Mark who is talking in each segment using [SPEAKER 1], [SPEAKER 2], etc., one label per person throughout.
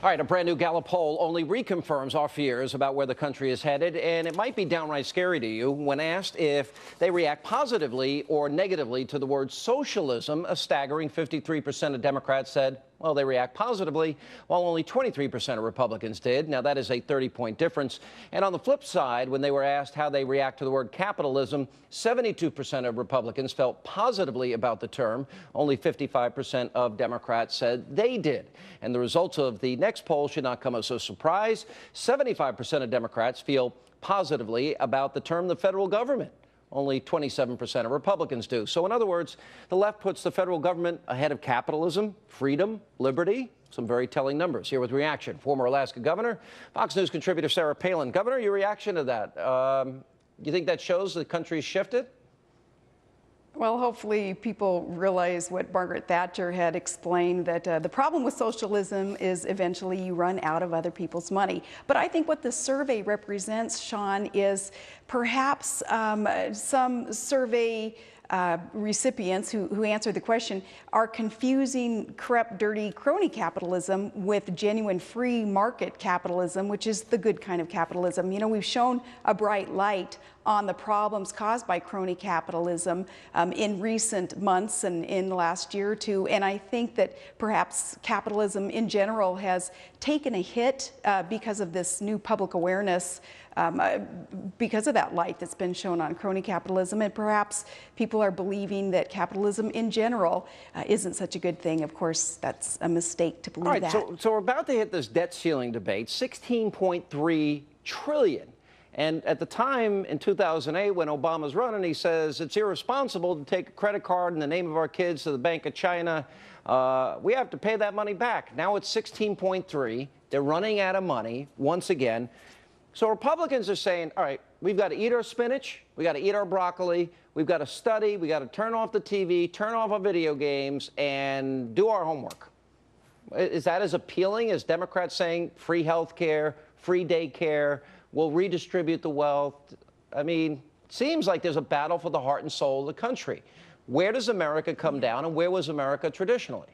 [SPEAKER 1] All right, a brand new Gallup poll only reconfirms our fears about where the country is headed, and it might be downright scary to you. When asked if they react positively or negatively to the word socialism, a staggering 53% of Democrats said, well, they react positively, while only 23% of Republicans did. Now, that is a 30-point difference. And on the flip side, when they were asked how they react to the word capitalism, 72% of Republicans felt positively about the term. Only 55% of Democrats said they did. And the results of the next poll should not come as a surprise. 75% of Democrats feel positively about the term the federal government. Only 27% of Republicans do. So in other words, the left puts the federal government ahead of capitalism, freedom, liberty. Some very telling numbers. Here with reaction, former Alaska governor, Fox News contributor Sarah Palin. Governor, your reaction to that? You think that shows the country's shifted?
[SPEAKER 2] Well, hopefully people realize what Margaret Thatcher had explained, that the problem with socialism is eventually you run out of other people's money. But I think what the survey represents, Sean, is perhaps some survey recipients who answered the question are confusing corrupt, dirty crony capitalism with genuine free market capitalism, which is the good kind of capitalism. You know, we've shown a bright light on the problems caused by crony capitalism in recent months and in the last year or two. And I think that perhaps capitalism in general has taken a hit because of this new public awareness, because of that light that's been shown on crony capitalism. And perhaps people are believing that capitalism in general isn't such a good thing. Of course, that's a mistake to believe that.
[SPEAKER 1] So we're about to hit this debt ceiling debate, $16.3 trillion. And at the time, in 2008, when Obama's running, he says it's irresponsible to take a credit card in the name of our kids to the Bank of China. We have to pay that money back. Now it's 16.3. They're running out of money once again. So Republicans are saying, all right, we've got to eat our spinach, we got to eat our broccoli, we've got to study, we got to turn off the TV, turn off our video games, and do our homework. Is that as appealing as Democrats saying free health care, free daycare, we'll redistribute the wealth? I mean, it seems like there's a battle for the heart and soul of the country. Where does America come down, and where was America traditionally?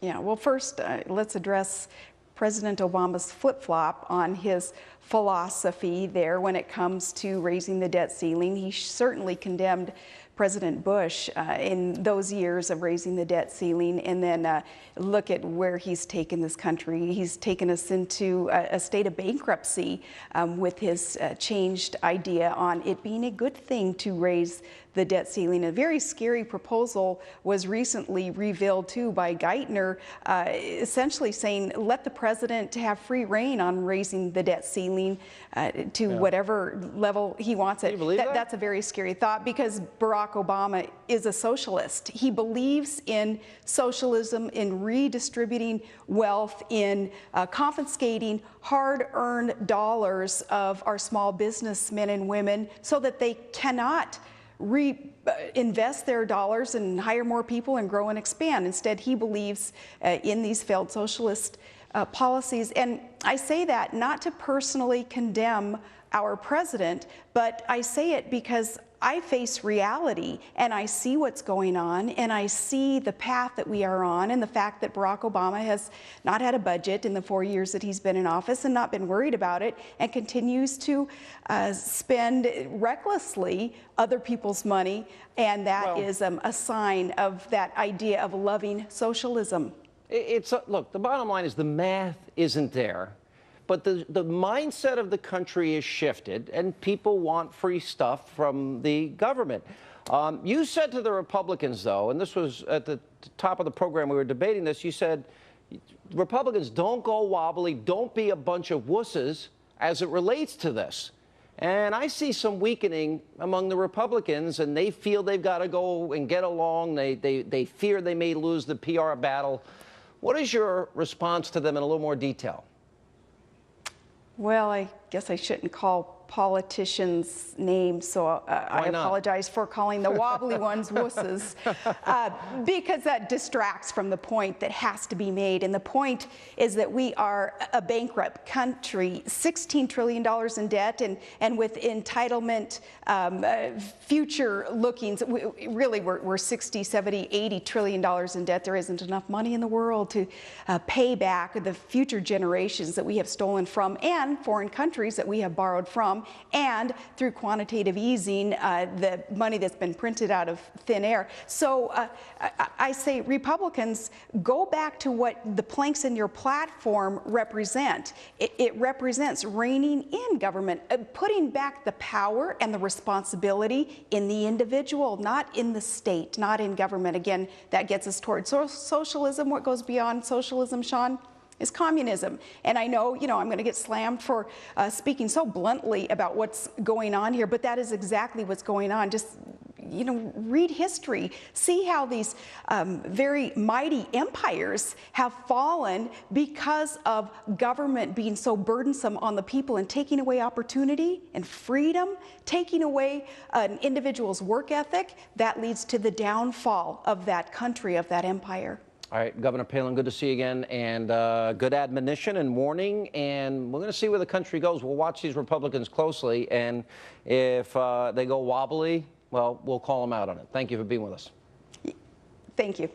[SPEAKER 2] Yeah, well, first, let's address President Obama's flip-flop on his philosophy there when it comes to raising the debt ceiling. He certainly condemned President Bush in those years of raising the debt ceiling, and then look at where he's taken this country. He's taken us into a state of bankruptcy with his changed idea on it being a good thing to raise the debt ceiling. A very scary proposal was recently revealed too by Geithner, essentially saying let the president have free rein on raising the debt ceiling to whatever level he wants it.
[SPEAKER 1] Can you believe that?
[SPEAKER 2] That's a very scary thought, because Barack Obama is a socialist. He believes in socialism, in redistributing wealth, in confiscating hard-earned dollars of our small businessmen and women so that they cannot reinvest their dollars and hire more people and grow and expand. Instead, he believes in these failed socialist policies. And I say that not to personally condemn our president, but I say it because I face reality and I see what's going on, and I see the path that we are on, and the fact that Barack Obama has not had a budget in the 4 years that he's been in office and not been worried about it, and continues to spend recklessly other people's money, and that is a sign of that idea of loving socialism.
[SPEAKER 1] Look, the bottom line is the math isn't there. But the mindset of the country is shifted, and people want free stuff from the government. You said to the Republicans, though, and this was at the top of the program, we were debating this, you said, Republicans, don't go wobbly, don't be a bunch of wusses as it relates to this. And I see some weakening among the Republicans, and they feel they've got to go and get along. They fear they may lose the PR battle. What is your response to them in a little more detail?
[SPEAKER 2] Well, I guess I shouldn't call politicians names, so I apologize for calling the wobbly ones wusses, because that distracts from the point that has to be made. And the point is that we are a bankrupt country, $16 trillion in debt, and with entitlement future lookings, really we're 60, 70, 80 trillion dollars in debt. There isn't enough money in the world to pay back the future generations that we have stolen from and foreign countries that we have borrowed from, and through quantitative easing, the money that's been printed out of thin air. So I say, Republicans, go back to what the planks in your platform represent. It represents reining in government, putting back the power and the responsibility in the individual, not in the state, not in government. Again, that gets us towards socialism. What goes beyond socialism, Sean, is communism. And I know, I'm going to get slammed for speaking so bluntly about what's going on here, but that is exactly what's going on. Just, read history. See how these very mighty empires have fallen because of government being so burdensome on the people and taking away opportunity and freedom, taking away an individual's work ethic. That leads to the downfall of that country, of that empire.
[SPEAKER 1] All right, Governor Palin, good to see you again, and good admonition and warning, and we're going to see where the country goes. We'll watch these Republicans closely, and if they go wobbly, well, we'll call them out on it. Thank you for being with us.
[SPEAKER 2] Thank you.